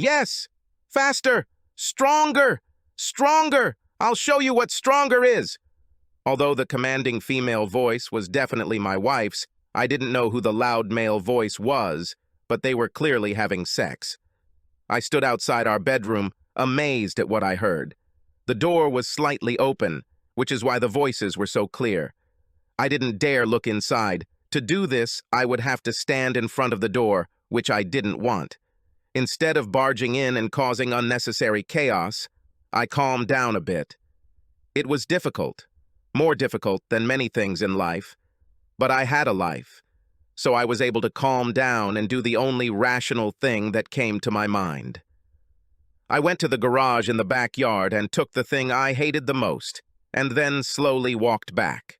Yes! Faster! Stronger! Stronger! I'll show you what stronger is! Although the commanding female voice was definitely my wife's, I didn't know who the loud male voice was, but they were clearly having sex. I stood outside our bedroom, amazed at what I heard. The door was slightly open, which is why the voices were so clear. I didn't dare look inside. To do this, I would have to stand in front of the door, which I didn't want. Instead of barging in and causing unnecessary chaos, I calmed down a bit. It was difficult, more difficult than many things in life, but I had a life, so I was able to calm down and do the only rational thing that came to my mind. I went to the garage in the backyard and took the thing I hated the most, and then slowly walked back.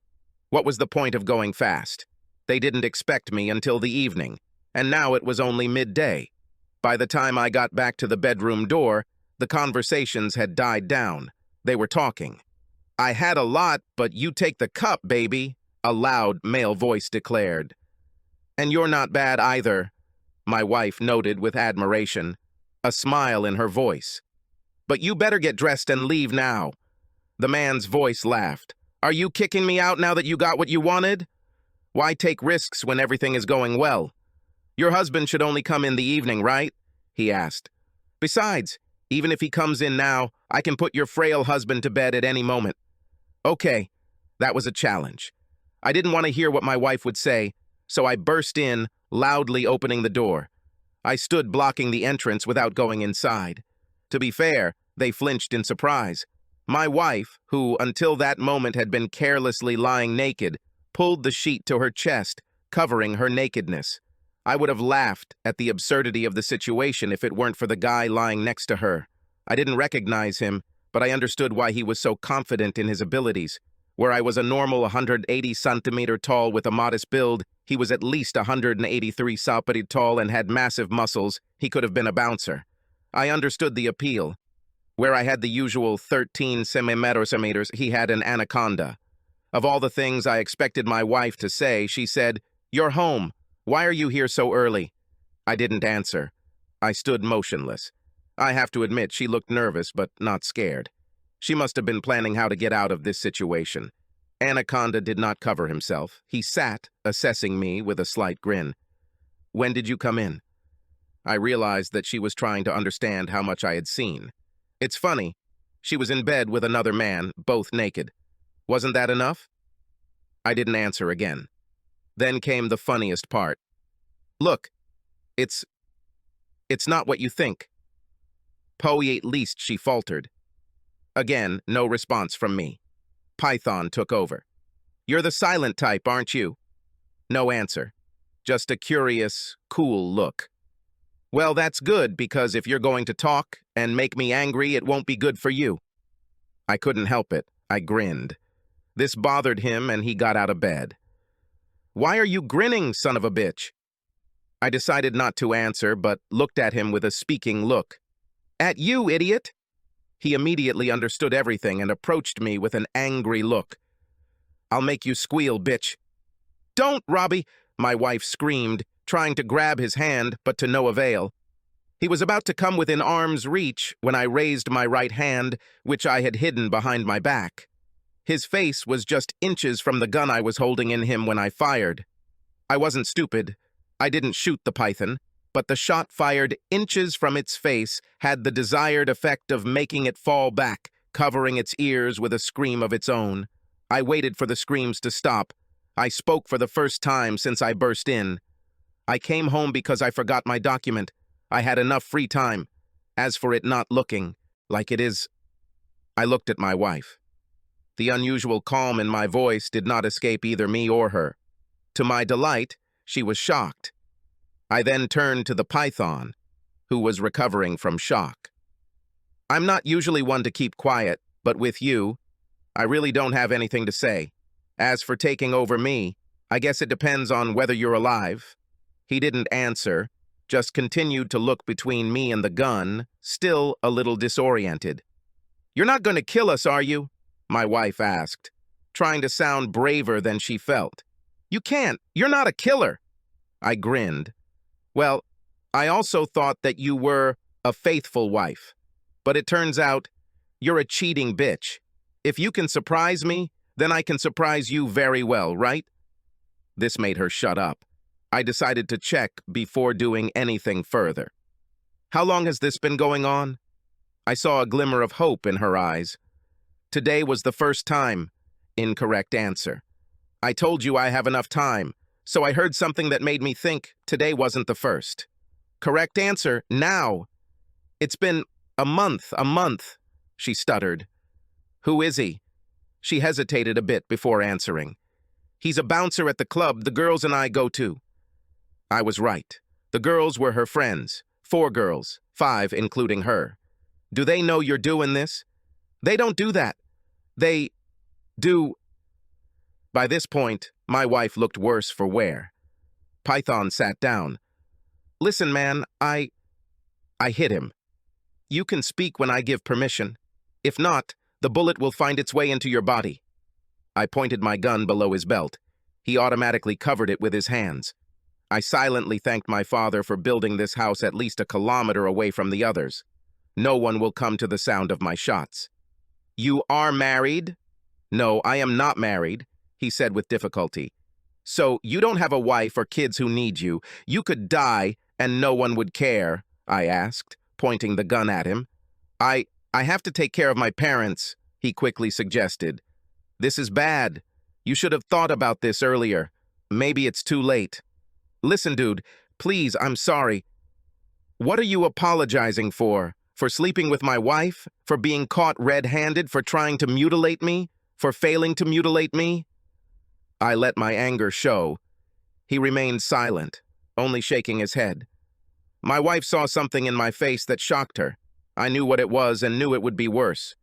What was the point of going fast? They didn't expect me until the evening, and now it was only midday. By the time I got back to the bedroom door, the conversations had died down. They were talking. "I had a lot, but you take the cup, baby," a loud male voice declared. "And you're not bad either," my wife noted with admiration, a smile in her voice. "But you better get dressed and leave now." The man's voice laughed. "Are you kicking me out now that you got what you wanted? Why take risks when everything is going well? Your husband should only come in the evening, right?" he asked. "Besides, even if he comes in now, I can put your frail husband to bed at any moment." Okay, that was a challenge. I didn't want to hear what my wife would say, so I burst in, loudly opening the door. I stood blocking the entrance without going inside. To be fair, they flinched in surprise. My wife, who until that moment had been carelessly lying naked, pulled the sheet to her chest, covering her nakedness. I would have laughed at the absurdity of the situation if it weren't for the guy lying next to her. I didn't recognize him, but I understood why he was so confident in his abilities. Where I was a normal 180 centimeter tall with a modest build, he was at least 183 centimeters tall and had massive muscles. He could have been a bouncer. I understood the appeal. Where I had the usual 13 centimeters, he had an anaconda. Of all the things I expected my wife to say, she said, "You're home. Why are you here so early?" I didn't answer. I stood motionless. I have to admit she looked nervous, but not scared. She must have been planning how to get out of this situation. Anaconda did not cover himself. He sat, assessing me with a slight grin. "When did you come in?" I realized that she was trying to understand how much I had seen. It's funny. She was in bed with another man, both naked. Wasn't that enough? I didn't answer again. Then came the funniest part. "Look, it's not what you think." "Poe, at least," she faltered. Again, no response from me. Python took over. "You're the silent type, aren't you?" No answer. Just a curious, cool look. "Well, that's good, because if you're going to talk and make me angry, it won't be good for you." I couldn't help it. I grinned. This bothered him, and he got out of bed. "Why are you grinning, son of a bitch?" I decided not to answer, but looked at him with a speaking look. "At you, idiot!" He immediately understood everything and approached me with an angry look. "I'll make you squeal, bitch." "Don't, Robbie!" my wife screamed, trying to grab his hand, but to no avail. He was about to come within arm's reach when I raised my right hand, which I had hidden behind my back. His face was just inches from the gun I was holding in him when I fired. I wasn't stupid. I didn't shoot the python, but the shot fired inches from its face had the desired effect of making it fall back, covering its ears with a scream of its own. I waited for the screams to stop. I spoke for the first time since I burst in. "I came home because I forgot my document. I had enough free time. As for it not looking like it is..." I looked at my wife. The unusual calm in my voice did not escape either me or her. To my delight, she was shocked. I then turned to the python, who was recovering from shock. "I'm not usually one to keep quiet, but with you, I really don't have anything to say. As for taking over me, I guess it depends on whether you're alive." He didn't answer, just continued to look between me and the gun, still a little disoriented. "You're not going to kill us, are you?" my wife asked, trying to sound braver than she felt. "You can't. You're not a killer." I grinned. "Well, I also thought that you were..." a faithful wife. But it turns out, you're a cheating bitch. If you can surprise me, then I can surprise you very well, right? This made her shut up. I decided to check before doing anything further. How long has this been going on? I saw a glimmer of hope in her eyes. Today was the first time. Incorrect answer. I told you I have enough time, so I heard something that made me think today wasn't the first. Correct answer, now. It's been a month, she stuttered. Who is he? She hesitated a bit before answering. He's a bouncer at the club the girls and I go to. I was right. The girls were her friends. 4 girls, 5 including her. Do they know you're doing this? They don't do that. They do. By this point, my wife looked worse for wear. Python sat down. Listen, man, I hit him. You can speak when I give permission. If not, the bullet will find its way into your body. I pointed my gun below his belt. He automatically covered it with his hands. I silently thanked my father for building this house at least a kilometer away from the others. No one will come to the sound of my shots. You are married? No, I am not married, he said with difficulty. So you don't have a wife or kids who need you. You could die and no one would care, I asked, pointing the gun at him. I have to take care of my parents, he quickly suggested. This is bad. You should have thought about this earlier. Maybe it's too late. Listen, dude, please, I'm sorry. What are you apologizing for? For sleeping with my wife? For being caught red-handed? For trying to mutilate me? For failing to mutilate me? I let my anger show. He remained silent, only shaking his head. My wife saw something in my face that shocked her. I knew what it was and knew it would be worse.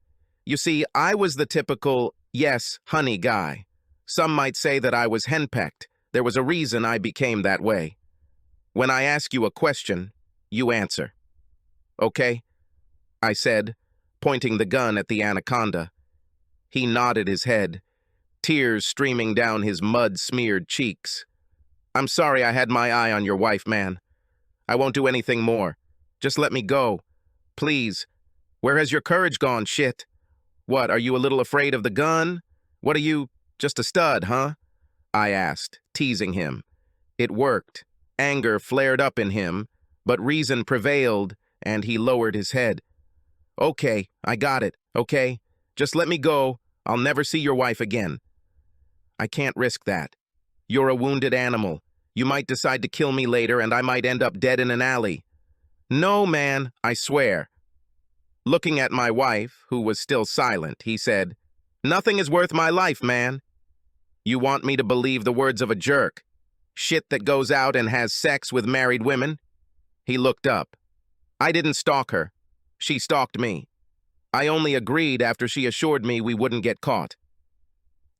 You see, I was the typical, yes, honey guy. Some might say that I was henpecked. There was a reason I became that way. When I ask you a question, you answer. Okay? I said, pointing the gun at the anaconda. He nodded his head, tears streaming down his mud-smeared cheeks. I'm sorry I had my eye on your wife, man. I won't do anything more. Just let me go. Please. Where has your courage gone, shit? What, are you a little afraid of the gun? What are you, just a stud, huh? I asked, teasing him. It worked. Anger flared up in him, but reason prevailed, and he lowered his head. Okay, I got it, okay? Just let me go. I'll never see your wife again. I can't risk that. You're a wounded animal. You might decide to kill me later, and I might end up dead in an alley. No, man, I swear. Looking at my wife, who was still silent, he said, Nothing is worth my life, man. You want me to believe the words of a jerk? Shit that goes out and has sex with married women? He looked up. I didn't stalk her. She stalked me. I only agreed after she assured me we wouldn't get caught.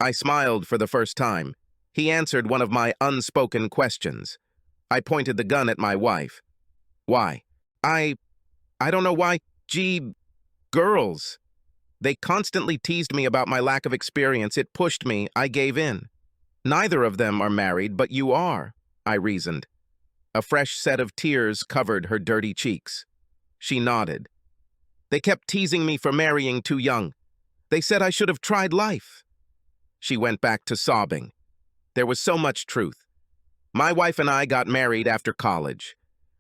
I smiled for the first time. He answered one of my unspoken questions. I pointed the gun at my wife. Why? I don't know why. Gee, girls. They constantly teased me about my lack of experience. It pushed me. I gave in. Neither of them are married, but you are, I reasoned. A fresh set of tears covered her dirty cheeks. She nodded. They kept teasing me for marrying too young. They said I should have tried life. She went back to sobbing. There was so much truth. My wife and I got married after college.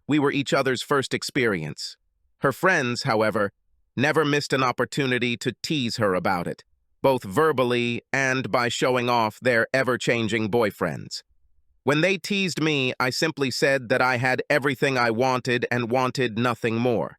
We were each other's first experience. Her friends, however, never missed an opportunity to tease her about it, both verbally and by showing off their ever-changing boyfriends. When they teased me, I simply said that I had everything I wanted and wanted nothing more.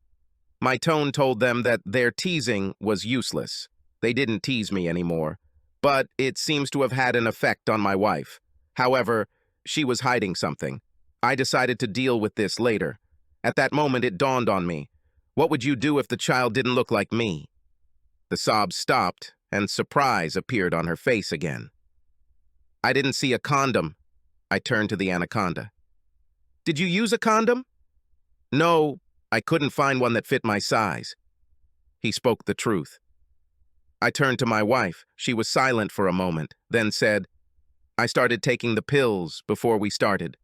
My tone told them that their teasing was useless. They didn't tease me anymore, but it seems to have had an effect on my wife. However, she was hiding something. I decided to deal with this later. At that moment, it dawned on me. What would you do if the child didn't look like me? The sobs stopped, and surprise appeared on her face again. I didn't see a condom. I turned to the anaconda. Did you use a condom? No, I couldn't find one that fit my size. He spoke the truth. I turned to my wife. She was silent for a moment, then said, I started taking the pills before we started.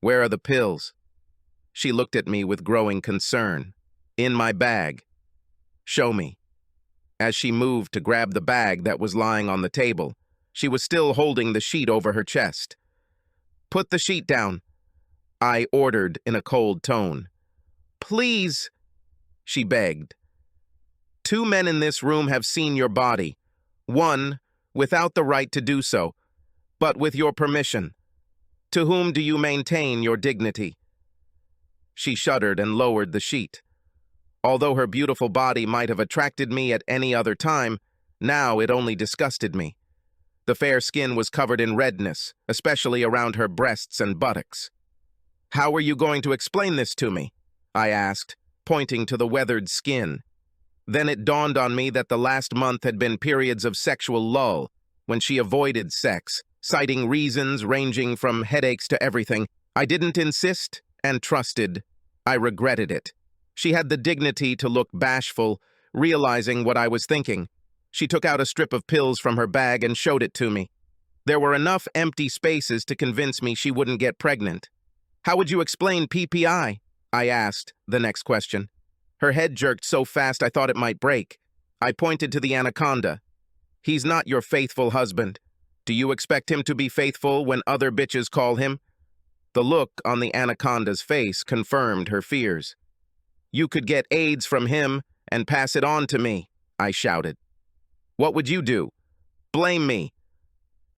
Where are the pills? She looked at me with growing concern. In my bag. Show me. As she moved to grab the bag that was lying on the table, she was still holding the sheet over her chest. Put the sheet down, I ordered in a cold tone. Please, she begged. 2 men in this room have seen your body. 1, without the right to do so, but with your permission. To whom do you maintain your dignity? She shuddered and lowered the sheet. Although her beautiful body might have attracted me at any other time, now it only disgusted me. The fair skin was covered in redness, especially around her breasts and buttocks. How are you going to explain this to me? I asked, pointing to the weathered skin. Then it dawned on me that the last month had been periods of sexual lull, when she avoided sex, citing reasons ranging from headaches to everything. I didn't insist and trusted. I regretted it. She had the dignity to look bashful, realizing what I was thinking. She took out a strip of pills from her bag and showed it to me. There were enough empty spaces to convince me she wouldn't get pregnant. How would you explain PPI? I asked the next question. Her head jerked so fast I thought it might break. I pointed to the anaconda. He's not your faithful husband. Do you expect him to be faithful when other bitches call him? The look on the anaconda's face confirmed her fears. You could get AIDS from him and pass it on to me, I shouted. What would you do? Blame me.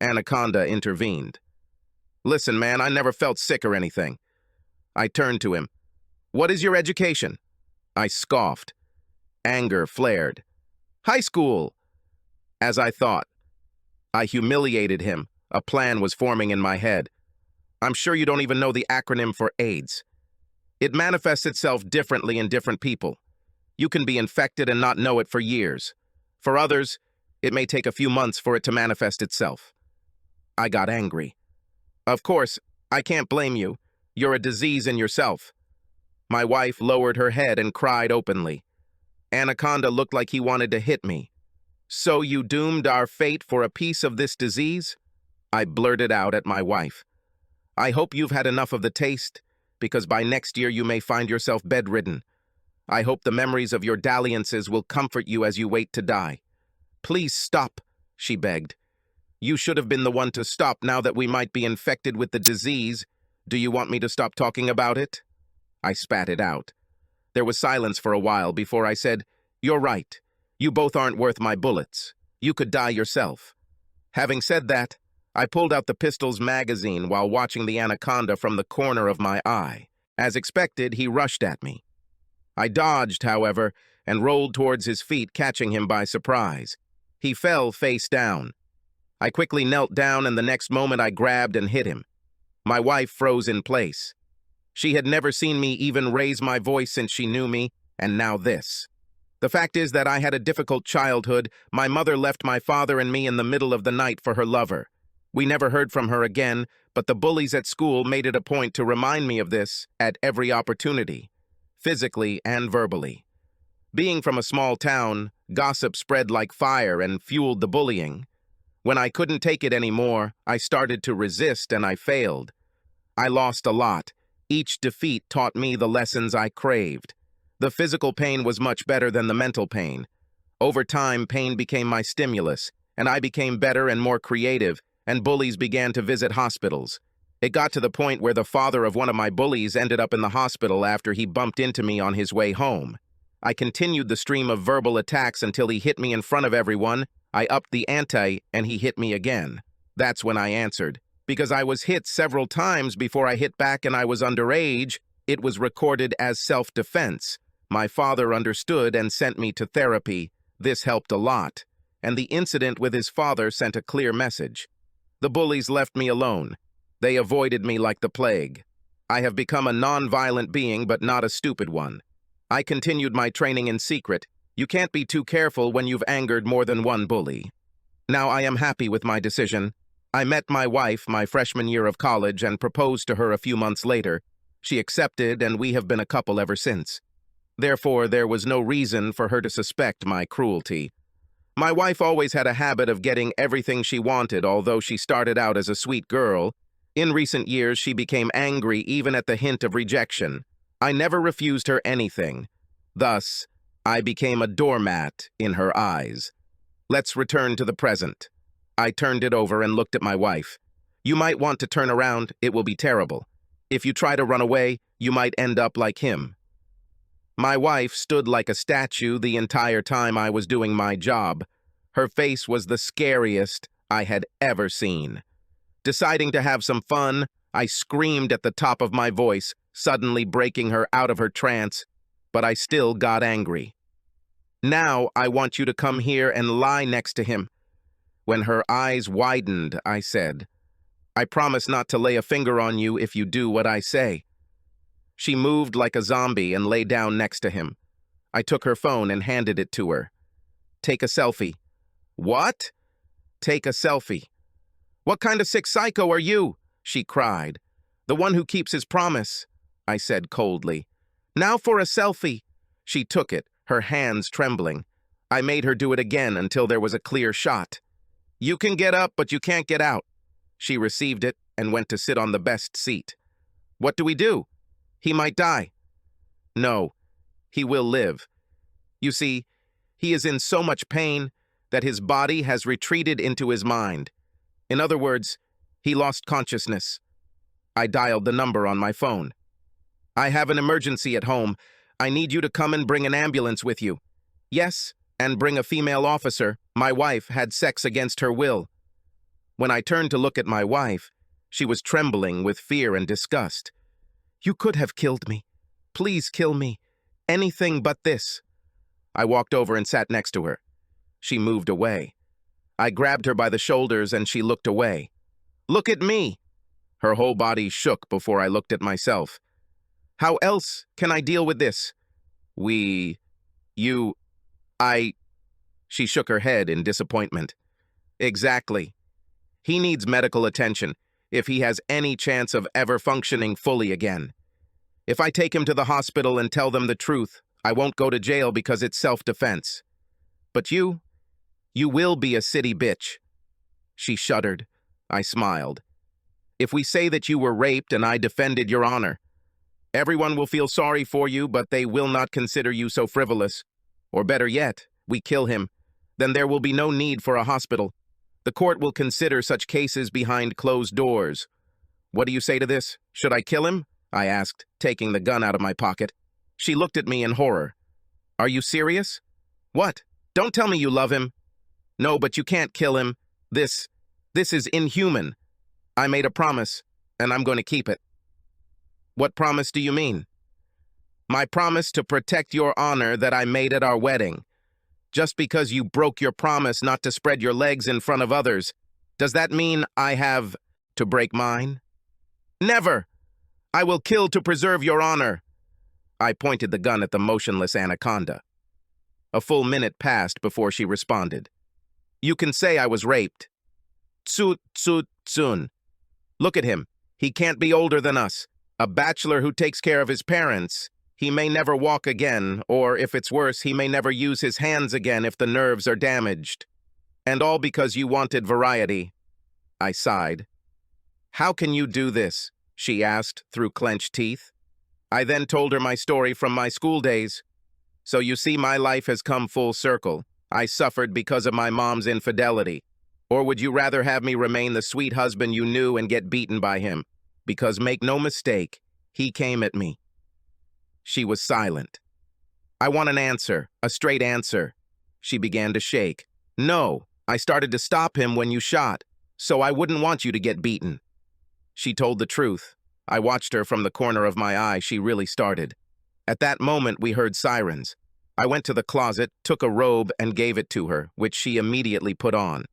Anaconda intervened. Listen, man, I never felt sick or anything. I turned to him. What is your education? I scoffed. Anger flared. High school. As I thought. I humiliated him. A plan was forming in my head. I'm sure you don't even know the acronym for AIDS. It manifests itself differently in different people. You can be infected and not know it for years. For others, it may take a few months for it to manifest itself. I got angry. Of course, I can't blame you. You're a disease in yourself. My wife lowered her head and cried openly. Anaconda looked like he wanted to hit me. So you doomed our fate for a piece of this disease? I blurted out at my wife. I hope you've had enough of the taste, because by next year you may find yourself bedridden. I hope the memories of your dalliances will comfort you as you wait to die. Please stop, she begged. You should have been the one to stop now that we might be infected with the disease. Do you want me to stop talking about it? I spat it out. There was silence for a while before I said, You're right. You both aren't worth my bullets. You could die yourself. Having said that, I pulled out the pistol's magazine while watching the anaconda from the corner of my eye. As expected, he rushed at me. I dodged, however, and rolled towards his feet, catching him by surprise. He fell face down. I quickly knelt down, and the next moment I grabbed and hit him. My wife froze in place. She had never seen me even raise my voice since she knew me, and now this. The fact is that I had a difficult childhood. My mother left my father and me in the middle of the night for her lover. We never heard from her again, but the bullies at school made it a point to remind me of this at every opportunity, physically and verbally. Being from a small town, gossip spread like fire and fueled the bullying. When I couldn't take it anymore, I started to resist and I failed. I lost a lot. Each defeat taught me the lessons I craved. The physical pain was much better than the mental pain. Over time, pain became my stimulus, and I became better and more creative, and bullies began to visit hospitals. It got to the point where the father of one of my bullies ended up in the hospital after he bumped into me on his way home. I continued the stream of verbal attacks until he hit me in front of everyone. I upped the ante, and he hit me again. That's when I answered. Because I was hit several times before I hit back and I was underage, it was recorded as self-defense. My father understood and sent me to therapy. This helped a lot. And the incident with his father sent a clear message. The bullies left me alone. They avoided me like the plague. I have become a non-violent being, but not a stupid one. I continued my training in secret. You can't be too careful when you've angered more than one bully. Now I am happy with my decision. I met my wife my freshman year of college and proposed to her a few months later. She accepted, and we have been a couple ever since. Therefore, there was no reason for her to suspect my cruelty. My wife always had a habit of getting everything she wanted, although she started out as a sweet girl. In recent years, she became angry even at the hint of rejection. I never refused her anything. Thus, I became a doormat in her eyes. Let's return to the present. I turned it over and looked at my wife. You might want to turn around, it will be terrible. If you try to run away, you might end up like him. My wife stood like a statue the entire time I was doing my job. Her face was the scariest I had ever seen. Deciding to have some fun, I screamed at the top of my voice, suddenly breaking her out of her trance, but I still got angry. Now I want you to come here and lie next to him. When her eyes widened, I said, I promise not to lay a finger on you if you do what I say. She moved like a zombie and lay down next to him. I took her phone and handed it to her. Take a selfie. What? Take a selfie. What kind of sick psycho are you? She cried. The one who keeps his promise, I said coldly. Now for a selfie. She took it, her hands trembling. I made her do it again until there was a clear shot. You can get up, but you can't get out. She received it and went to sit on the best seat. What do we do? He might die. No, he will live. You see, he is in so much pain that his body has retreated into his mind. In other words, he lost consciousness. I dialed the number on my phone. I have an emergency at home. I need you to come and bring an ambulance with you. Yes, and bring a female officer. My wife had sex against her will. When I turned to look at my wife, she was trembling with fear and disgust. You could have killed me. Please kill me. Anything but this. I walked over and sat next to her. She moved away. I grabbed her by the shoulders and she looked away. Look at me. Her whole body shook before I looked at myself. How else can I deal with this? She shook her head in disappointment. Exactly. He needs medical attention if he has any chance of ever functioning fully again. If I take him to the hospital and tell them the truth, I won't go to jail because it's self-defense. But you will be a city bitch. She shuddered. I smiled. If we say that you were raped and I defended your honor, everyone will feel sorry for you, but they will not consider you so frivolous. Or better yet, we kill him. Then there will be no need for a hospital. The court will consider such cases behind closed doors. What do you say to this? Should I kill him? I asked, taking the gun out of my pocket. She looked at me in horror. Are you serious? What? Don't tell me you love him. No, but you can't kill him. This is inhuman. I made a promise, and I'm going to keep it. What promise do you mean? My promise to protect your honor that I made at our wedding. Just because you broke your promise not to spread your legs in front of others, does that mean I have to break mine? Never! I will kill to preserve your honor. I pointed the gun at the motionless anaconda. A full minute passed before she responded. You can say I was raped. Tsun. Look at him. He can't be older than us. A bachelor who takes care of his parents. He may never walk again, or if it's worse, he may never use his hands again if the nerves are damaged. And all because you wanted variety. I sighed. How can you do this? She asked through clenched teeth. I then told her my story from my school days. So you see, my life has come full circle. I suffered because of my mom's infidelity. Or would you rather have me remain the sweet husband you knew and get beaten by him? Because make no mistake, he came at me. She was silent. I want an answer, a straight answer. She began to shake. No, I started to stop him when you shot, so I wouldn't want you to get beaten. She told the truth. I watched her from the corner of my eye. She really started. At that moment, we heard sirens. I went to the closet, took a robe, and gave it to her, which she immediately put on.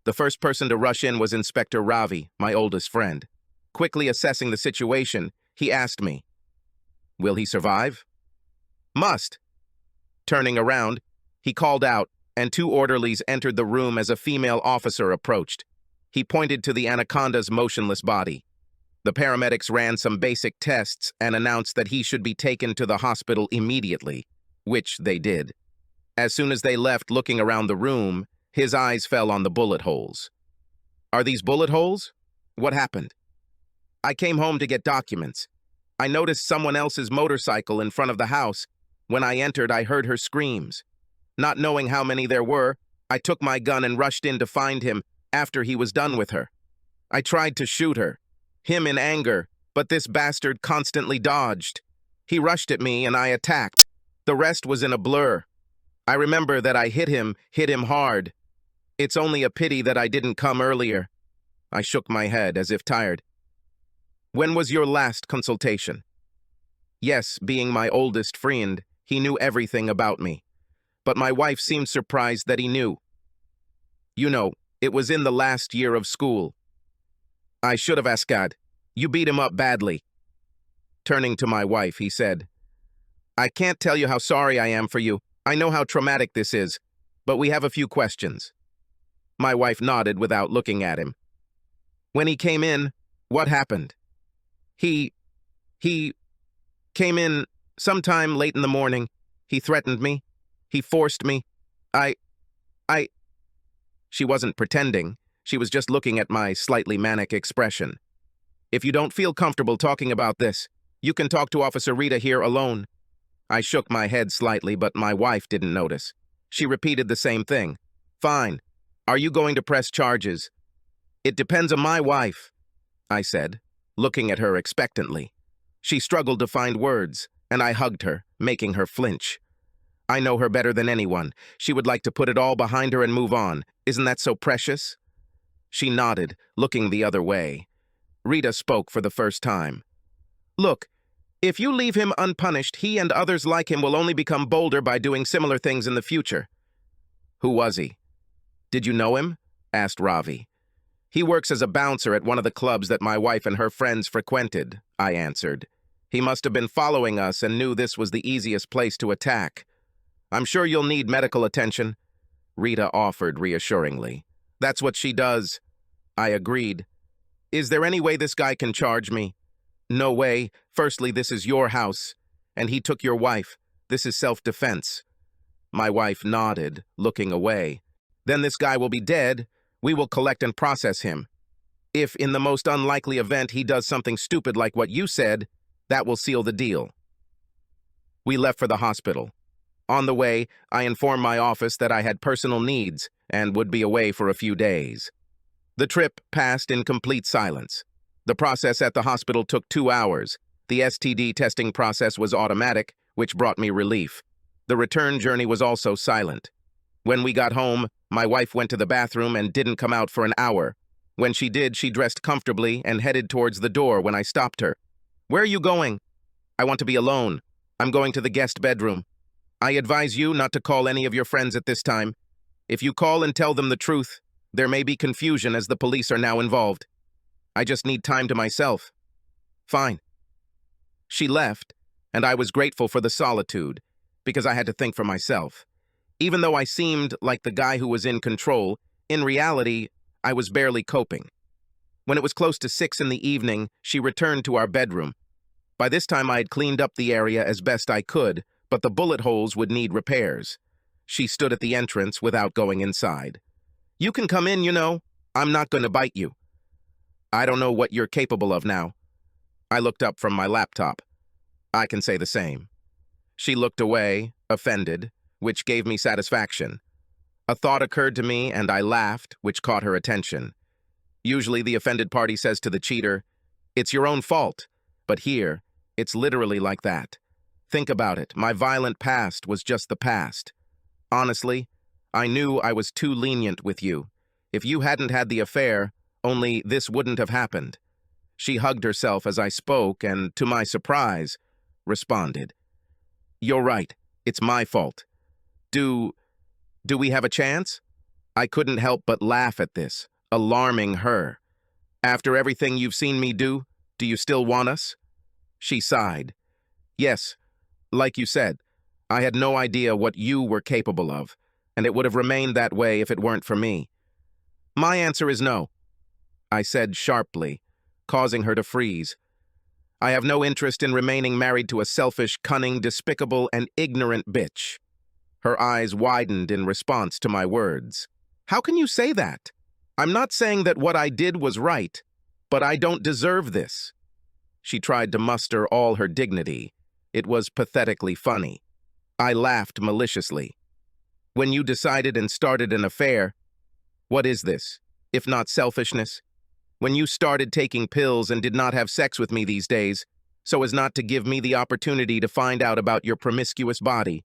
The first person to rush in was Inspector Ravi, my oldest friend. Quickly assessing the situation, he asked me, will he survive? Must. Turning around, he called out, and 2 orderlies entered the room as a female officer approached. He pointed to the anaconda's motionless body. The paramedics ran some basic tests and announced that he should be taken to the hospital immediately, which they did. As soon as they left looking around the room, his eyes fell on the bullet holes. Are these bullet holes? What happened? I came home to get documents. I noticed someone else's motorcycle in front of the house. When I entered, I heard her screams. Not knowing how many there were, I took my gun and rushed in to find him after he was done with her. I tried to shoot her, him in anger, but this bastard constantly dodged. He rushed at me and I attacked. The rest was in a blur. I remember that I hit him hard. It's only a pity that I didn't come earlier. I shook my head as if tired. When was your last consultation? Yes, being my oldest friend, he knew everything about me. But my wife seemed surprised that he knew. You know, it was in the last year of school. I should have asked God. You beat him up badly. Turning to my wife, he said, I can't tell you how sorry I am for you. I know how traumatic this is, but we have a few questions. My wife nodded without looking at him. When he came in, what happened? He came in sometime late in the morning. He threatened me. He forced me. She wasn't pretending. She was just looking at my slightly manic expression. If you don't feel comfortable talking about this, you can talk to Officer Rita here alone. I shook my head slightly, but my wife didn't notice. She repeated the same thing. Fine. Are you going to press charges? It depends on my wife, I said, looking at her expectantly. She struggled to find words, and I hugged her, making her flinch. I know her better than anyone. She would like to put it all behind her and move on. Isn't that so precious? She nodded, looking the other way. Rita spoke for the first time. Look, if you leave him unpunished, he and others like him will only become bolder by doing similar things in the future. Who was he? Did you know him? Asked Ravi. He works as a bouncer at one of the clubs that my wife and her friends frequented, I answered. He must have been following us and knew this was the easiest place to attack. I'm sure you'll need medical attention, Rita offered reassuringly. That's what she does. I agreed. Is there any way this guy can charge me? No way. Firstly, this is your house, and he took your wife. This is self-defense. My wife nodded, looking away. Then this guy will be dead. We will collect and process him. If, in the most unlikely event, he does something stupid like what you said, that will seal the deal. We left for the hospital. On the way, I informed my office that I had personal needs and would be away for a few days. The trip passed in complete silence. The process at the hospital took 2 hours. The STD testing process was automatic, which brought me relief. The return journey was also silent. When we got home, my wife went to the bathroom and didn't come out for an hour. When she did, she dressed comfortably and headed towards the door when I stopped her. Where are you going? I want to be alone. I'm going to the guest bedroom. I advise you not to call any of your friends at this time. If you call and tell them the truth, there may be confusion as the police are now involved. I just need time to myself. Fine. She left, and I was grateful for the solitude, because I had to think for myself. Even though I seemed like the guy who was in control, in reality, I was barely coping. When it was close to 6 in the evening, she returned to our bedroom. By this time, I had cleaned up the area as best I could, but the bullet holes would need repairs. She stood at the entrance without going inside. You can come in, you know. I'm not going to bite you. I don't know what you're capable of now. I looked up from my laptop. I can say the same. She looked away, offended, which gave me satisfaction. A thought occurred to me, and I laughed, which caught her attention. Usually the offended party says to the cheater, "It's your own fault." But here, it's literally like that. Think about it. My violent past was just the past. Honestly, I knew I was too lenient with you. If you hadn't had the affair, only this wouldn't have happened. She hugged herself as I spoke and, to my surprise, responded. You're right. It's my fault. Do we have a chance? I couldn't help but laugh at this, alarming her. After everything you've seen me do you still want us? She sighed. Yes, like you said, I had no idea what you were capable of, and it would have remained that way if it weren't for me. My answer is no, I said sharply, causing her to freeze. I have no interest in remaining married to a selfish, cunning, despicable, and ignorant bitch. Her eyes widened in response to my words. How can you say that? I'm not saying that what I did was right, but I don't deserve this. She tried to muster all her dignity. It was pathetically funny. I laughed maliciously. When you decided and started an affair, what is this, if not selfishness? When you started taking pills and did not have sex with me these days, so as not to give me the opportunity to find out about your promiscuous body,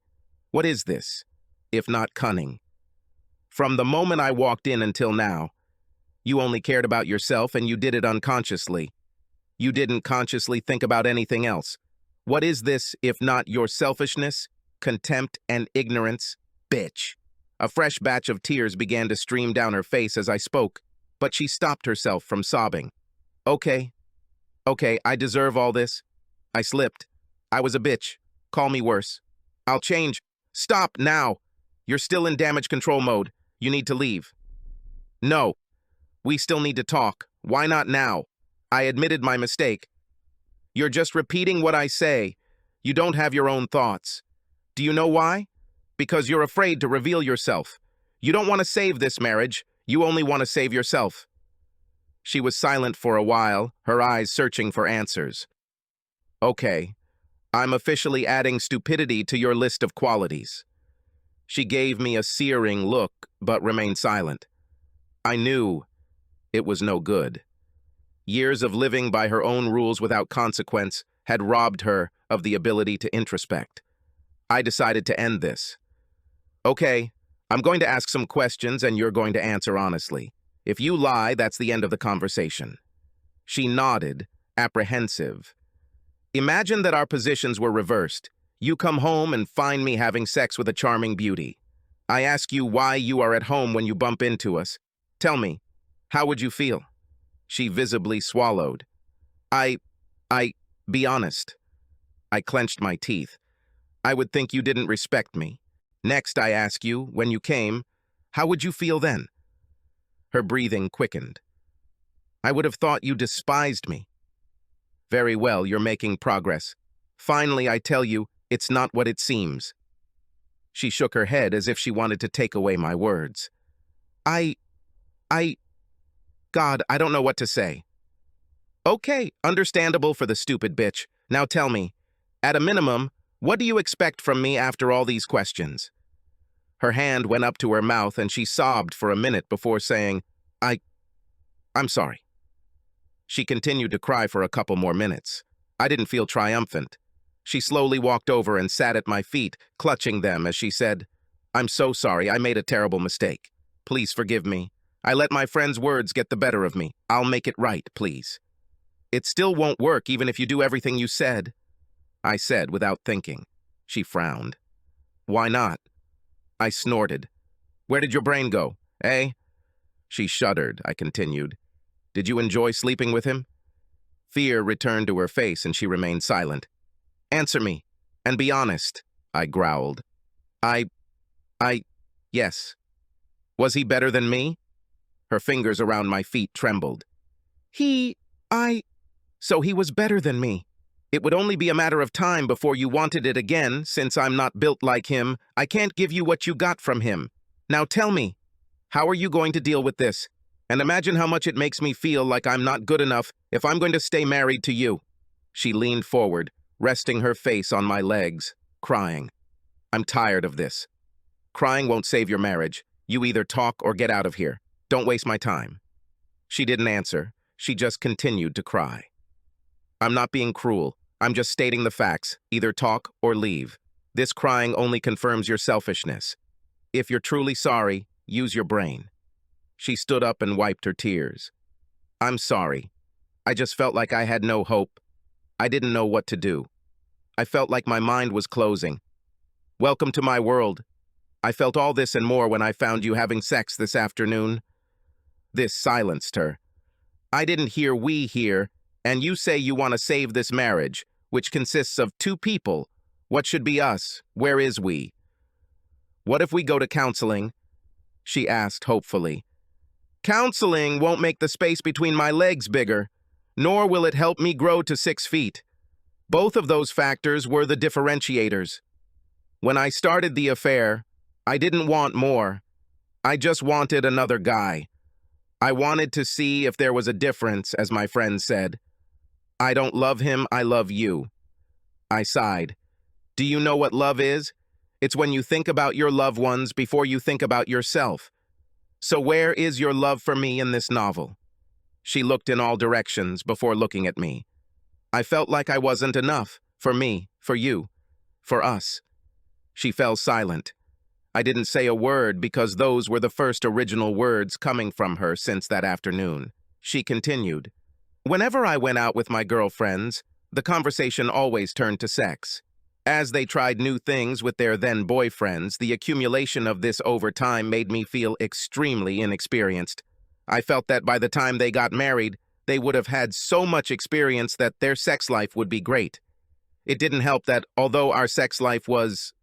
what is this, if not cunning? From the moment I walked in until now, you only cared about yourself and you did it unconsciously. You didn't consciously think about anything else. What is this, if not your selfishness, contempt, and ignorance? Bitch. A fresh batch of tears began to stream down her face as I spoke, but she stopped herself from sobbing. Okay, I deserve all this. I slipped. I was a bitch. Call me worse. I'll change. Stop now. You're still in damage control mode. You need to leave. No. We still need to talk. Why not now? I admitted my mistake. You're just repeating what I say. You don't have your own thoughts. Do you know why? Because you're afraid to reveal yourself. You don't want to save this marriage. You only want to save yourself. She was silent for a while, her eyes searching for answers. Okay, I'm officially adding stupidity to your list of qualities. She gave me a searing look, but remained silent. I knew it was no good. Years of living by her own rules without consequence had robbed her of the ability to introspect. I decided to end this. Okay, I'm going to ask some questions and you're going to answer honestly. If you lie, that's the end of the conversation. She nodded, apprehensive. Imagine that our positions were reversed. You come home and find me having sex with a charming beauty. I ask you why you are at home when you bump into us. Tell me, how would you feel? She visibly swallowed. Be honest. I clenched my teeth. I would think you didn't respect me. Next, I ask you, when you came, how would you feel then? Her breathing quickened. I would have thought you despised me. Very well, you're making progress. Finally, I tell you, it's not what it seems. She shook her head as if she wanted to take away my words. God, I don't know what to say. Okay, understandable for the stupid bitch. Now tell me, at a minimum, what do you expect from me after all these questions? Her hand went up to her mouth and she sobbed for a minute before saying, I'm sorry. She continued to cry for a couple more minutes. I didn't feel triumphant. She slowly walked over and sat at my feet, clutching them as she said, I'm so sorry, I made a terrible mistake. Please forgive me. I let my friend's words get the better of me. I'll make it right, please. It still won't work even if you do everything you said, I said without thinking. She frowned. Why not? I snorted. Where did your brain go, eh? She shuddered, I continued. Did you enjoy sleeping with him? Fear returned to her face and she remained silent. Answer me, and be honest, I growled. Yes. Was he better than me? Her fingers around my feet trembled. So he was better than me. It would only be a matter of time before you wanted it again, since I'm not built like him. I can't give you what you got from him. Now tell me, how are you going to deal with this? And imagine how much it makes me feel like I'm not good enough if I'm going to stay married to you. She leaned forward, resting her face on my legs, crying. I'm tired of this. Crying won't save your marriage. You either talk or get out of here. Don't waste my time. She didn't answer. She just continued to cry. I'm not being cruel. I'm just stating the facts. Either talk or leave. This crying only confirms your selfishness. If you're truly sorry, use your brain. She stood up and wiped her tears. I'm sorry. I just felt like I had no hope. I didn't know what to do. I felt like my mind was closing. Welcome to my world. I felt all this and more when I found you having sex this afternoon. This silenced her. I didn't hear we here, and you say you want to save this marriage, which consists of two people. What should be us? Where is we? What if we go to counseling? She asked hopefully. Counseling won't make the space between my legs bigger, nor will it help me grow to 6 feet. Both of those factors were the differentiators. When I started the affair, I didn't want more. I just wanted another guy. I wanted to see if there was a difference, as my friend said. I don't love him, I love you. I sighed. Do you know what love is? It's when you think about your loved ones before you think about yourself. So where is your love for me in this novel? She looked in all directions before looking at me. I felt like I wasn't enough. For me, for you, for us. She fell silent. I didn't say a word because those were the first original words coming from her since that afternoon. She continued. Whenever I went out with my girlfriends, the conversation always turned to sex. As they tried new things with their then boyfriends, the accumulation of this over time made me feel extremely inexperienced. I felt that by the time they got married, they would have had so much experience that their sex life would be great. It didn't help that although our sex life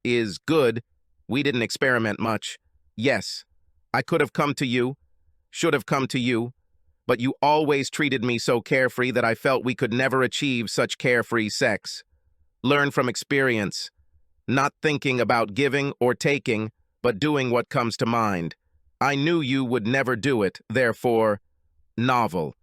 is good, we didn't experiment much. Yes, I could have come to you, should have come to you, but you always treated me so carefree that I felt we could never achieve such carefree sex. Learn from experience, not thinking about giving or taking, but doing what comes to mind. I knew you would never do it, therefore, novel.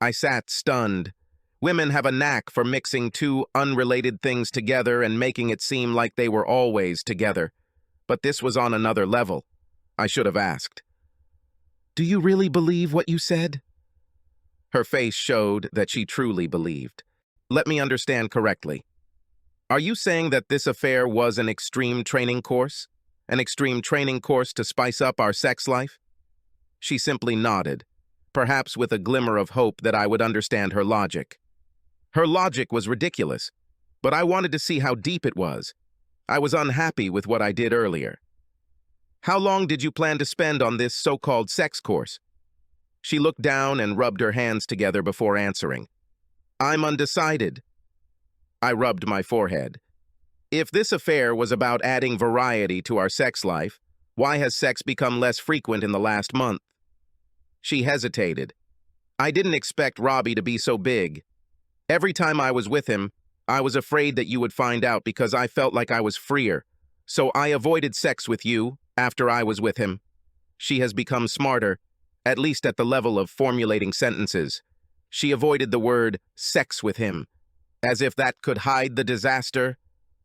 I sat stunned. Women have a knack for mixing two unrelated things together and making it seem like they were always together. But this was on another level. I should have asked. Do you really believe what you said? Her face showed that she truly believed. Let me understand correctly. Are you saying that this affair was an extreme training course? An extreme training course to spice up our sex life? She simply nodded, perhaps with a glimmer of hope that I would understand her logic. Her logic was ridiculous, but I wanted to see how deep it was. I was unhappy with what I did earlier. How long did you plan to spend on this so-called sex course? She looked down and rubbed her hands together before answering. I'm undecided. I rubbed my forehead. If this affair was about adding variety to our sex life, why has sex become less frequent in the last month? She hesitated. I didn't expect Robbie to be so big. Every time I was with him, I was afraid that you would find out because I felt like I was freer. So I avoided sex with you after I was with him. She has become smarter, at least at the level of formulating sentences. She avoided the word sex with him, as if that could hide the disaster.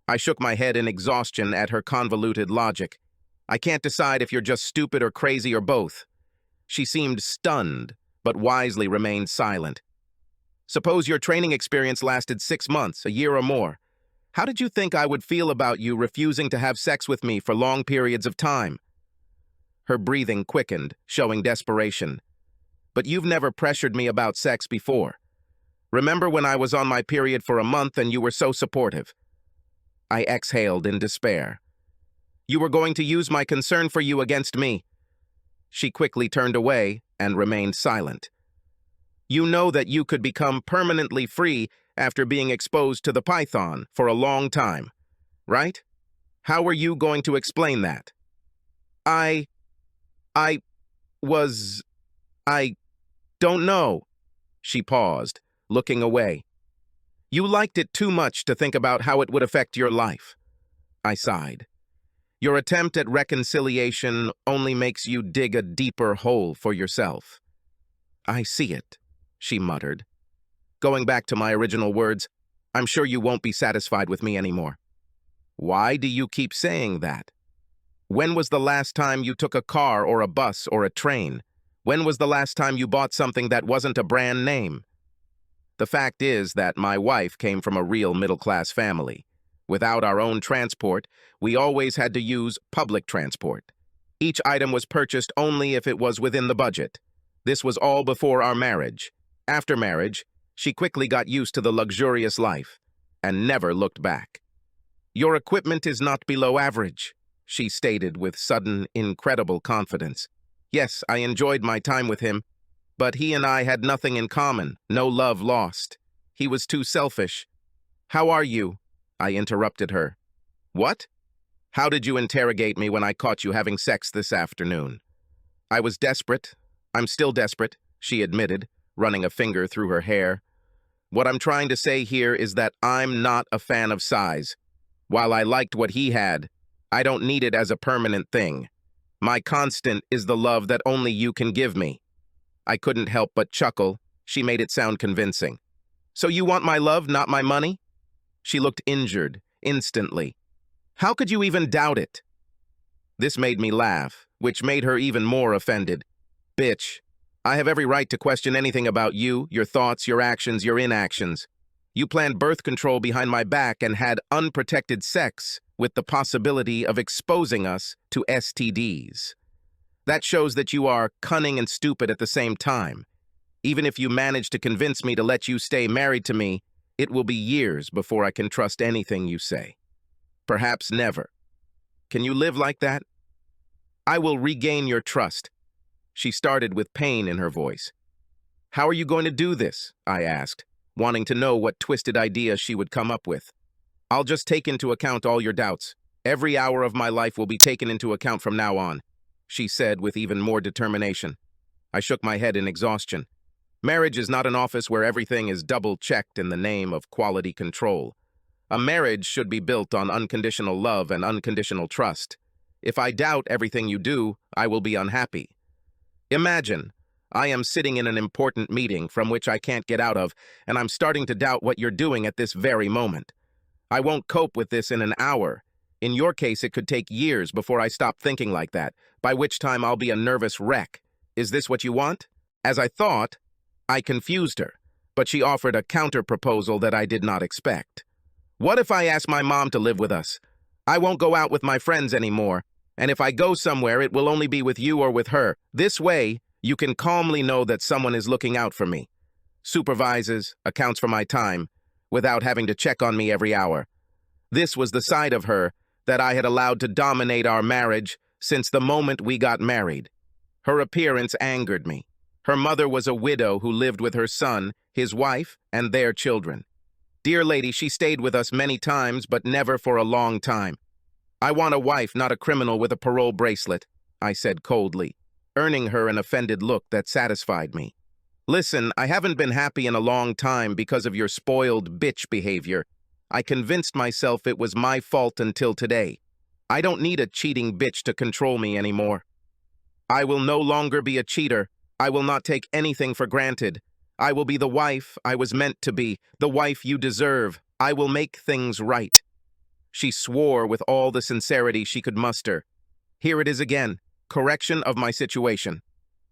I shook my head in exhaustion at her convoluted logic. I can't decide if you're just stupid or crazy or both. She seemed stunned, but wisely remained silent. Suppose your training experience lasted 6 months, a year or more. How did you think I would feel about you refusing to have sex with me for long periods of time? Her breathing quickened, showing desperation. But you've never pressured me about sex before. Remember when I was on my period for a month and you were so supportive? I exhaled in despair. You were going to use my concern for you against me. She quickly turned away and remained silent. You know that you could become permanently free after being exposed to the python for a long time, right? How are you going to explain that? I don't know. She paused, looking away. You liked it too much to think about how it would affect your life. I sighed. Your attempt at reconciliation only makes you dig a deeper hole for yourself. I see it, she muttered. Going back to my original words, I'm sure you won't be satisfied with me anymore. Why do you keep saying that? When was the last time you took a car or a bus or a train? When was the last time you bought something that wasn't a brand name? The fact is that my wife came from a real middle-class family. Without our own transport, we always had to use public transport. Each item was purchased only if it was within the budget. This was all before our marriage. After marriage, she quickly got used to the luxurious life and never looked back. Your equipment is not below average, she stated with sudden, incredible confidence. Yes, I enjoyed my time with him, but he and I had nothing in common, no love lost. He was too selfish. How are you? I interrupted her. What? How did you interrogate me when I caught you having sex this afternoon? I was desperate. I'm still desperate, she admitted, running a finger through her hair. What I'm trying to say here is that I'm not a fan of size. While I liked what he had, I don't need it as a permanent thing. My constant is the love that only you can give me. I couldn't help but chuckle. She made it sound convincing. So you want my love, not my money? She looked injured, instantly. How could you even doubt it? This made me laugh, which made her even more offended. Bitch, I have every right to question anything about you, your thoughts, your actions, your inactions. You planned birth control behind my back and had unprotected sex with the possibility of exposing us to STDs. That shows that you are cunning and stupid at the same time. Even if you manage to convince me to let you stay married to me, it will be years before I can trust anything you say. Perhaps never. Can you live like that? I will regain your trust. She started with pain in her voice. How are you going to do this? I asked, wanting to know what twisted idea she would come up with. I'll just take into account all your doubts. Every hour of my life will be taken into account from now on, she said with even more determination. I shook my head in exhaustion. Marriage is not an office where everything is double-checked in the name of quality control. A marriage should be built on unconditional love and unconditional trust. If I doubt everything you do, I will be unhappy. Imagine, I am sitting in an important meeting from which I can't get out of, and I'm starting to doubt what you're doing at this very moment. I won't cope with this in an hour. In your case, it could take years before I stop thinking like that, by which time I'll be a nervous wreck. Is this what you want? As I thought, I confused her, but she offered a counter-proposal that I did not expect. What if I ask my mom to live with us? I won't go out with my friends anymore, and if I go somewhere, it will only be with you or with her. This way, you can calmly know that someone is looking out for me, supervises, accounts for my time, without having to check on me every hour. This was the side of her that I had allowed to dominate our marriage since the moment we got married. Her appearance angered me. Her mother was a widow who lived with her son, his wife, and their children. Dear lady, she stayed with us many times, but never for a long time. I want a wife, not a criminal with a parole bracelet, I said coldly, earning her an offended look that satisfied me. Listen, I haven't been happy in a long time because of your spoiled bitch behavior. I convinced myself it was my fault until today. I don't need a cheating bitch to control me anymore. I will no longer be a cheater. I will not take anything for granted. I will be the wife I was meant to be, the wife you deserve. I will make things right. She swore with all the sincerity she could muster. Here it is again, correction of my situation.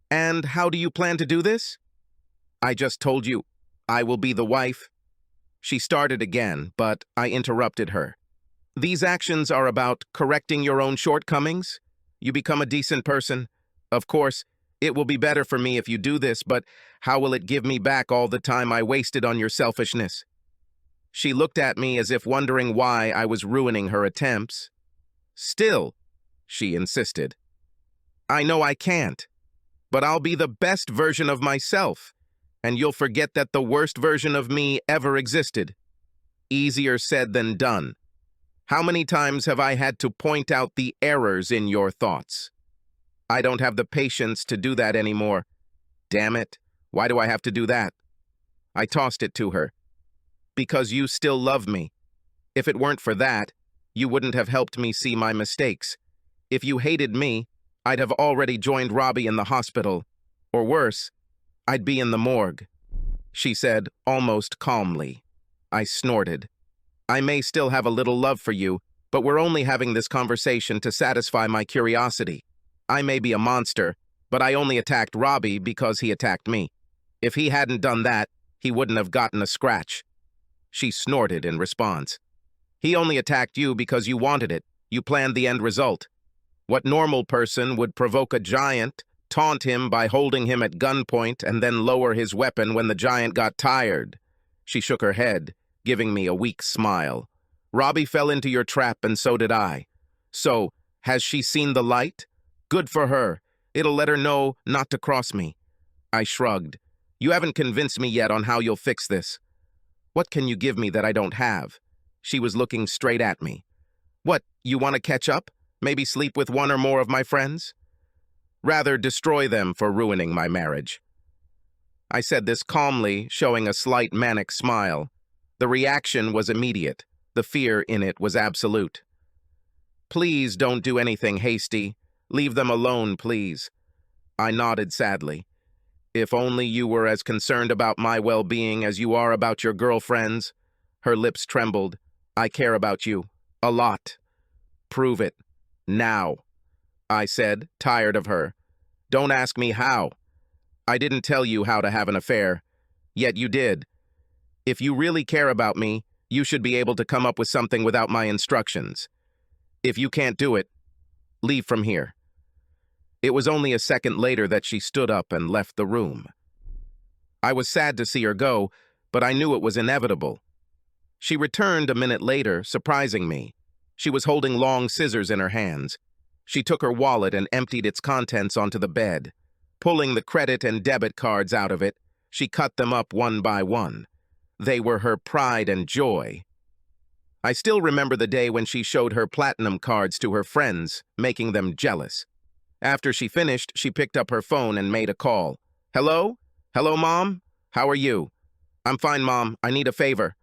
And how do you plan to do this? I just told you, I will be the wife. She started again, but I interrupted her. These actions are about correcting your own shortcomings. You become a decent person. Of course, it will be better for me if you do this, but how will it give me back all the time I wasted on your selfishness? She looked at me as if wondering why I was ruining her attempts. Still, she insisted. I know I can't, but I'll be the best version of myself, and you'll forget that the worst version of me ever existed. Easier said than done. How many times have I had to point out the errors in your thoughts? I don't have the patience to do that anymore. Damn it, why do I have to do that? I tossed it to her. Because you still love me. If it weren't for that, you wouldn't have helped me see my mistakes. If you hated me, I'd have already joined Robbie in the hospital. Or worse, I'd be in the morgue, she said almost calmly. I snorted. I may still have a little love for you, but we're only having this conversation to satisfy my curiosity. I may be a monster, but I only attacked Robbie because he attacked me. If he hadn't done that, he wouldn't have gotten a scratch. She snorted in response. He only attacked you because you wanted it. You planned the end result. What normal person would provoke a giant, taunt him by holding him at gunpoint, and then lower his weapon when the giant got tired? She shook her head, giving me a weak smile. Robbie fell into your trap, and so did I. So, has she seen the light? Good for her. It'll let her know not to cross me. I shrugged. You haven't convinced me yet on how you'll fix this. What can you give me that I don't have? She was looking straight at me. What, you want to catch up? Maybe sleep with one or more of my friends? Rather destroy them for ruining my marriage. I said this calmly, showing a slight manic smile. The reaction was immediate. The fear in it was absolute. Please don't do anything hasty. Leave them alone, please. I nodded sadly. If only you were as concerned about my well-being as you are about your girlfriend's. Her lips trembled. I care about you. A lot. Prove it. Now, I said, tired of her. Don't ask me how. I didn't tell you how to have an affair, yet you did. If you really care about me, you should be able to come up with something without my instructions. If you can't do it, leave from here. It was only a second later that she stood up and left the room. I was sad to see her go, but I knew it was inevitable. She returned a minute later, surprising me. She was holding long scissors in her hands. She took her wallet and emptied its contents onto the bed. Pulling the credit and debit cards out of it, she cut them up one by one. They were her pride and joy. I still remember the day when she showed her platinum cards to her friends, making them jealous. After she finished, she picked up her phone and made a call. Hello? Hello, Mom? How are you? I'm fine, Mom. I need a favor.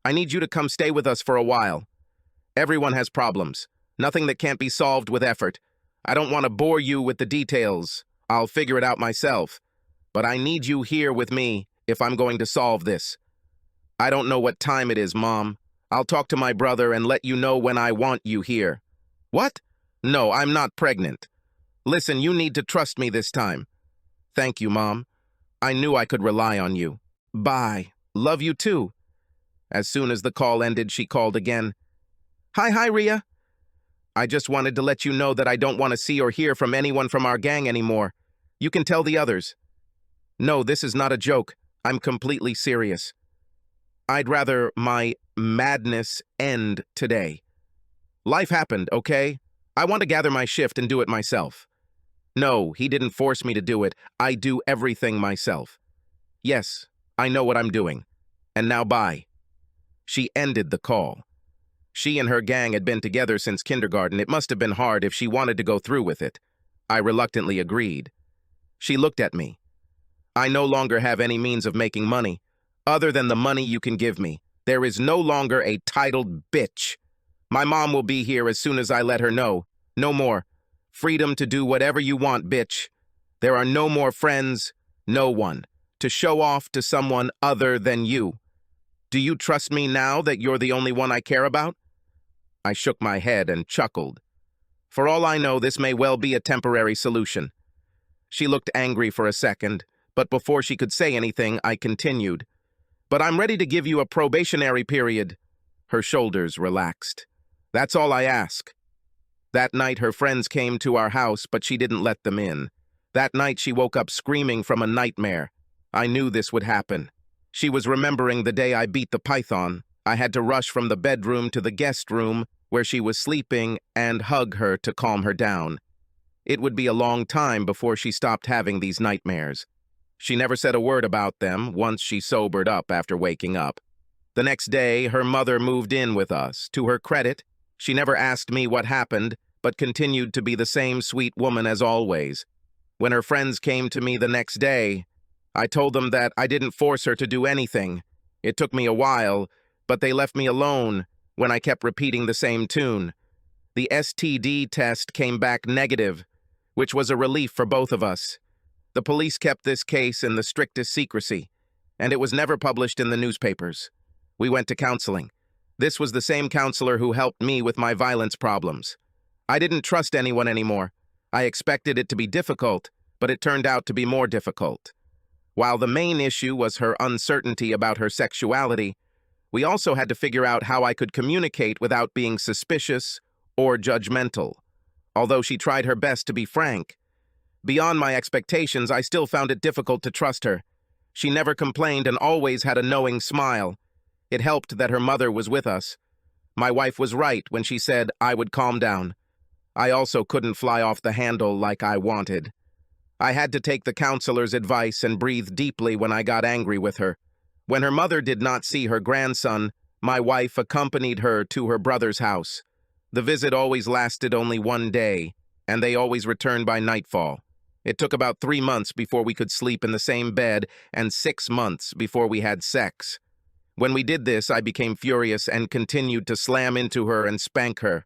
I need you to come stay with us for a while. Everyone has problems. Nothing that can't be solved with effort. I don't want to bore you with the details. I'll figure it out myself. But I need you here with me if I'm going to solve this. I don't know what time it is, Mom. I'll talk to my brother and let you know when I want you here. What? No, I'm not pregnant. Listen, you need to trust me this time. Thank you, Mom. I knew I could rely on you. Bye. Love you too. As soon as the call ended, she called again. Hi, Rhea. I just wanted to let you know that I don't want to see or hear from anyone from our gang anymore. You can tell the others. No, this is not a joke. I'm completely serious. I'd rather my madness end today. Life happened, okay? I want to gather my shift and do it myself. No, he didn't force me to do it. I do everything myself. Yes, I know what I'm doing. And now bye. She ended the call. She and her gang had been together since kindergarten. It must have been hard if she wanted to go through with it. I reluctantly agreed. She looked at me. I no longer have any means of making money. Other than the money you can give me, there is no longer a titled bitch. My mom will be here as soon as I let her know. No more. Freedom to do whatever you want, bitch. There are no more friends, no one, to show off to someone other than you. Do you trust me now that you're the only one I care about? I shook my head and chuckled. For all I know, this may well be a temporary solution. She looked angry for a second, but before she could say anything, I continued. But I'm ready to give you a probationary period. Her shoulders relaxed. That's all I ask. That night, her friends came to our house, but she didn't let them in. That night, she woke up screaming from a nightmare. I knew this would happen. She was remembering the day I beat the python. I had to rush from the bedroom to the guest room, where she was sleeping, and hug her to calm her down. It would be a long time before she stopped having these nightmares. She never said a word about them once she sobered up after waking up. The next day, her mother moved in with us. To her credit, she never asked me what happened, but continued to be the same sweet woman as always. When her friends came to me the next day, I told them that I didn't force her to do anything. It took me a while, but they left me alone when I kept repeating the same tune. The STD test came back negative, which was a relief for both of us. The police kept this case in the strictest secrecy, and it was never published in the newspapers. We went to counseling. This was the same counselor who helped me with my violence problems. I didn't trust anyone anymore. I expected it to be difficult, but it turned out to be more difficult. While the main issue was her uncertainty about her sexuality, we also had to figure out how I could communicate without being suspicious or judgmental. Although she tried her best to be frank, beyond my expectations, I still found it difficult to trust her. She never complained and always had a knowing smile. It helped that her mother was with us. My wife was right when she said I would calm down. I also couldn't fly off the handle like I wanted. I had to take the counselor's advice and breathe deeply when I got angry with her. When her mother did not see her grandson, my wife accompanied her to her brother's house. The visit always lasted only one day, and they always returned by nightfall. It took about 3 months before we could sleep in the same bed and 6 months before we had sex. When we did this, I became furious and continued to slam into her and spank her.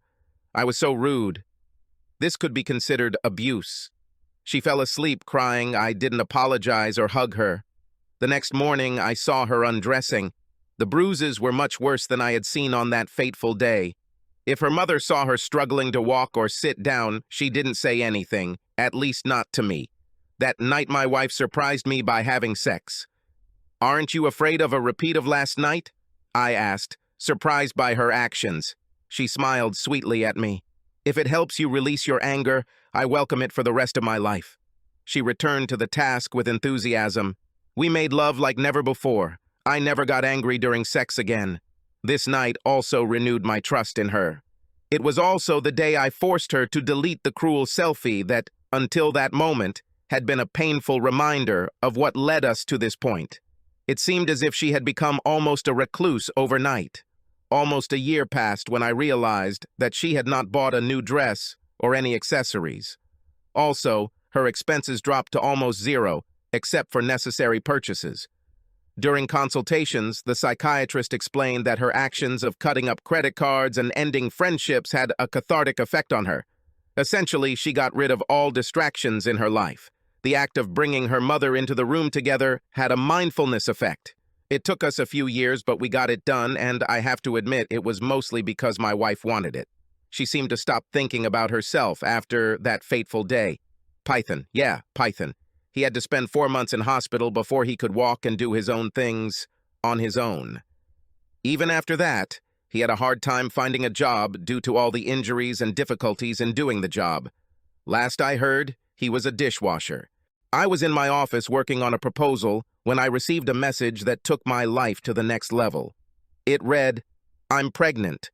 I was so rude. This could be considered abuse. She fell asleep crying I didn't apologize or hug her. The next morning, I saw her undressing. The bruises were much worse than I had seen on that fateful day. If her mother saw her struggling to walk or sit down, she didn't say anything, at least not to me. That night my wife surprised me by having sex. "Aren't you afraid of a repeat of last night?" I asked, surprised by her actions. She smiled sweetly at me. "If it helps you release your anger, I welcome it for the rest of my life." She returned to the task with enthusiasm. We made love like never before. I never got angry during sex again. This night also renewed my trust in her. It was also the day I forced her to delete the cruel selfie that, until that moment, had been a painful reminder of what led us to this point. It seemed as if she had become almost a recluse overnight. Almost a year passed when I realized that she had not bought a new dress or any accessories. Also, her expenses dropped to almost zero, except for necessary purchases. During consultations, the psychiatrist explained that her actions of cutting up credit cards and ending friendships had a cathartic effect on her. Essentially, she got rid of all distractions in her life. The act of bringing her mother into the room together had a mindfulness effect. It took us a few years, but we got it done, and I have to admit it was mostly because my wife wanted it. She seemed to stop thinking about herself after that fateful day. Python, yeah, Python. He had to spend 4 months in hospital before he could walk and do his own things on his own. Even after that, he had a hard time finding a job due to all the injuries and difficulties in doing the job. Last I heard, he was a dishwasher. I was in my office working on a proposal when I received a message that took my life to the next level. It read, "I'm pregnant.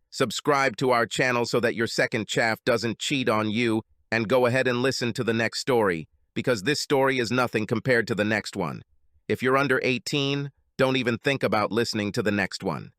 Subscribe to our channel so that your second chaff doesn't cheat on you, and go ahead and listen to the next story, because this story is nothing compared to the next one. If you're under 18, don't even think about listening to the next one."